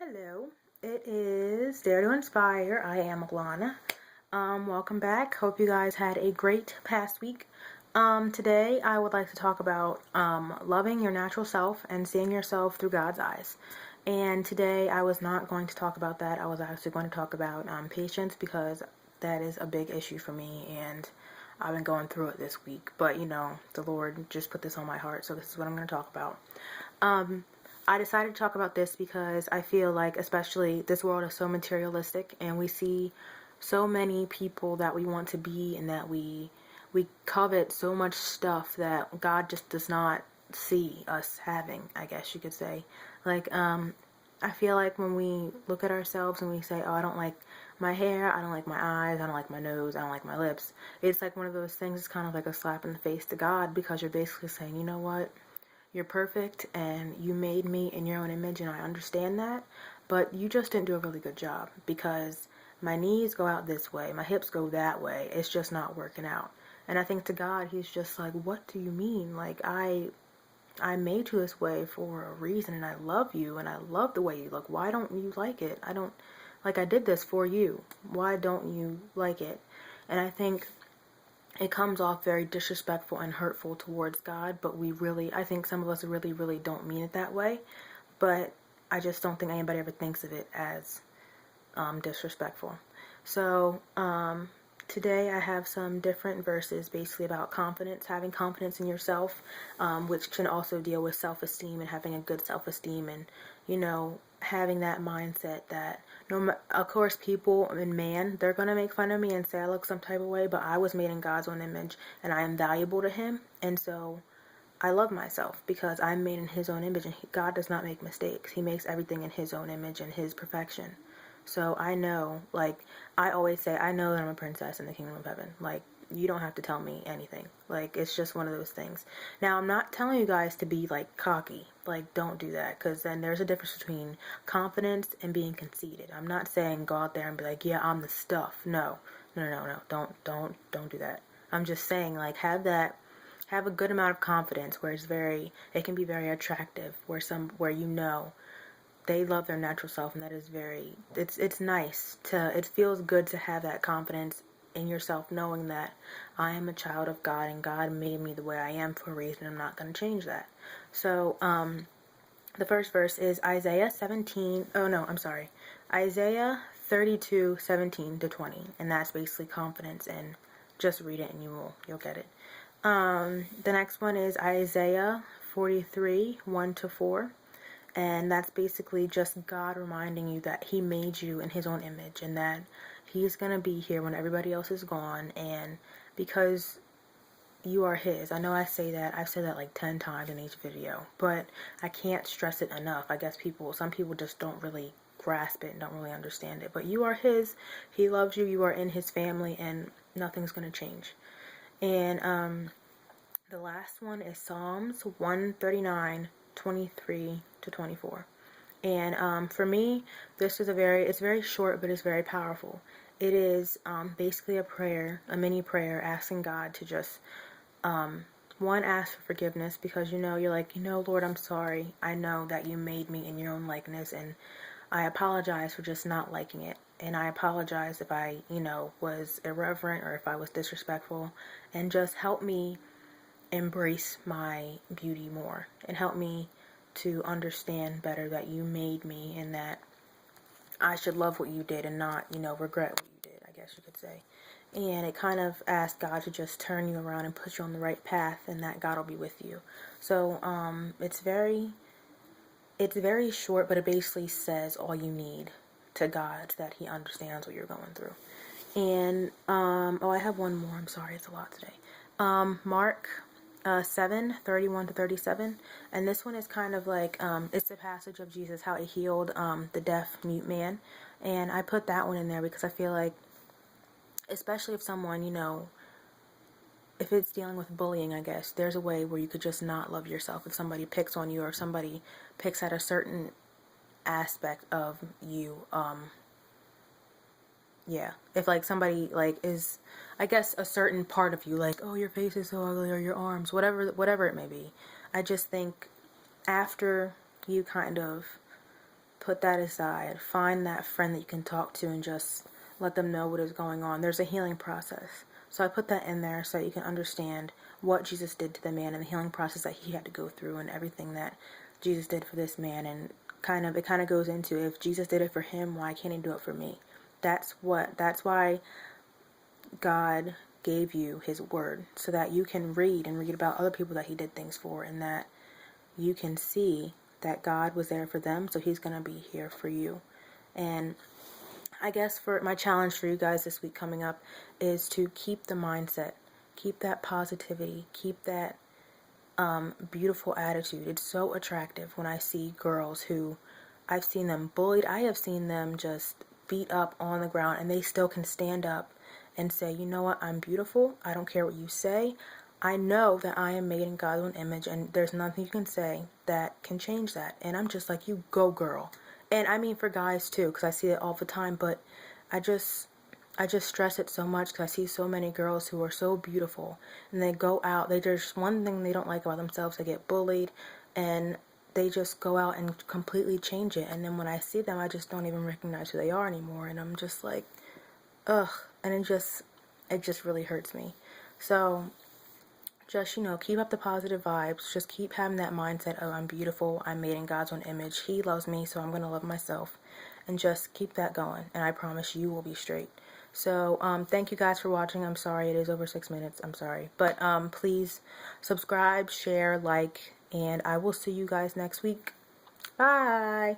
Hello, it is Dare to Inspire. I am Alana. Welcome back. Hope you guys had a great past week. Today I would like to talk about loving your natural self and seeing yourself through God's eyes. And today I was not going to talk about that. I was actually going to talk about patience because that is a big issue for me and I've been going through it this week. But the Lord just put this on my heart, so this is what I'm going to talk about. I decided to talk about this because I feel like, especially, this world is so materialistic and we see so many people that we want to be and that we covet so much stuff that God just does not see us having, I guess you could say. I feel like when we look at ourselves and we say, oh, I don't like my hair, I don't like my eyes, I don't like my nose, I don't like my lips, it's like one of those things. It's kind of like a slap in the face to God, because you're basically saying, you know what? You're perfect and you made me in your own image, and I understand that, but you just didn't do a really good job because my knees go out this way, my hips go that way. It's just not working out. And I think to God, he's just like, what do you mean? Like, I made you this way for a reason, and I love you and I love the way you look. Why don't you like it? I did this for you. Why don't you like it? And I think it comes off very disrespectful and hurtful towards God, but I think some of us really, really don't mean it that way. But I just don't think anybody ever thinks of it as disrespectful. So today I have some different verses basically about confidence, having confidence in yourself, which can also deal with self-esteem and having a good self-esteem, and having that mindset that of course people and man, they're gonna make fun of me and say I look some type of way, but I was made in God's own image and I am valuable to him, and so I love myself because I'm made in his own image, and God does not make mistakes. He makes everything in his own image and his perfection. So I know, I always say, I know that I'm a princess in the kingdom of heaven. You don't have to tell me anything. It's just one of those things. Now, I'm not telling you guys to be cocky. Don't do that, because then there's a difference between confidence and being conceited. I'm not saying go out there and be like, yeah, I'm the stuff. No. Don't do that. I'm just saying, have a good amount of confidence where it can be very attractive, where they love their natural self, and that is it's nice it feels good to have that confidence in yourself, knowing that I am a child of God and God made me the way I am for a reason. I'm not going to change that. So the first verse is Isaiah 32:17-20, and that's basically confidence, and just read it and you'll get it. The next one is Isaiah 43:1-4. And that's basically just God reminding you that he made you in his own image and that he's going to be here when everybody else is gone, and because you are his. I know I've said that like 10 times in each video, but I can't stress it enough. I guess some people just don't really grasp it and don't really understand it. But you are his. He loves you. You are in his family, and nothing's going to change. And the last one is Psalms 139:23-24. And for me, this is it's very short, but it's very powerful. It is basically a mini prayer, asking God to just, one, ask for forgiveness, because you're like, Lord, I'm sorry. I know that you made me in your own likeness, and I apologize for just not liking it. And I apologize if I, was irreverent or if I was disrespectful, and just help me embrace my beauty more, and help me to understand better that you made me, and that I should love what you did and not, regret what you did, I guess you could say. And it kind of asks God to just turn you around and put you on the right path, and that God will be with you. So it's very short, but it basically says all you need to God, that he understands what you're going through. And I have one more. I'm sorry, it's a lot today. Mark 7:31-37, and this one is kind of it's the passage of Jesus, how he healed the deaf mute man, and I put that one in there because I feel like, especially if someone, if it's dealing with bullying, I guess there's a way where you could just not love yourself. If somebody picks on you, or if somebody picks at a certain aspect of you, if somebody is, I guess, a certain part of you, oh, your face is so ugly, or your arms, whatever it may be. I just think after you kind of put that aside. Find that friend that you can talk to and just let them know what is going on. There's a healing process. So I put that in there so that you can understand what Jesus did to the man and the healing process that he had to go through and everything that Jesus did for this man. And it kind of goes into, if Jesus did it for him, why can't he do it for me? That's why God gave you his word, so that you can read about other people that he did things for, and that you can see that God was there for them, so he's going to be here for you. And I guess for my challenge for you guys this week coming up is to keep the mindset, keep that positivity, keep that beautiful attitude. It's so attractive when I see girls who, I've seen them bullied, I have seen them just beat up on the ground, and they still can stand up and say, you know what, I'm beautiful, I don't care what you say, I know that I am made in God's own image, and there's nothing you can say that can change that. And I'm just like, you go girl. And I mean for guys too, because I see it all the time, but I just stress it so much because I see so many girls who are so beautiful, and they go out, there's one thing they don't like about themselves, they get bullied, and they just go out and completely change it. And then when I see them, I just don't even recognize who they are anymore, and I'm just like, ugh, and it just really hurts me. So just, keep up the positive vibes. Just keep having that mindset of, I'm beautiful, I'm made in God's own image, he loves me, so I'm going to love myself. And just keep that going, and I promise you will be straight. So, thank you guys for watching. I'm sorry, it is over 6 minutes. I'm sorry. But, please subscribe, share, like, and I will see you guys next week. Bye!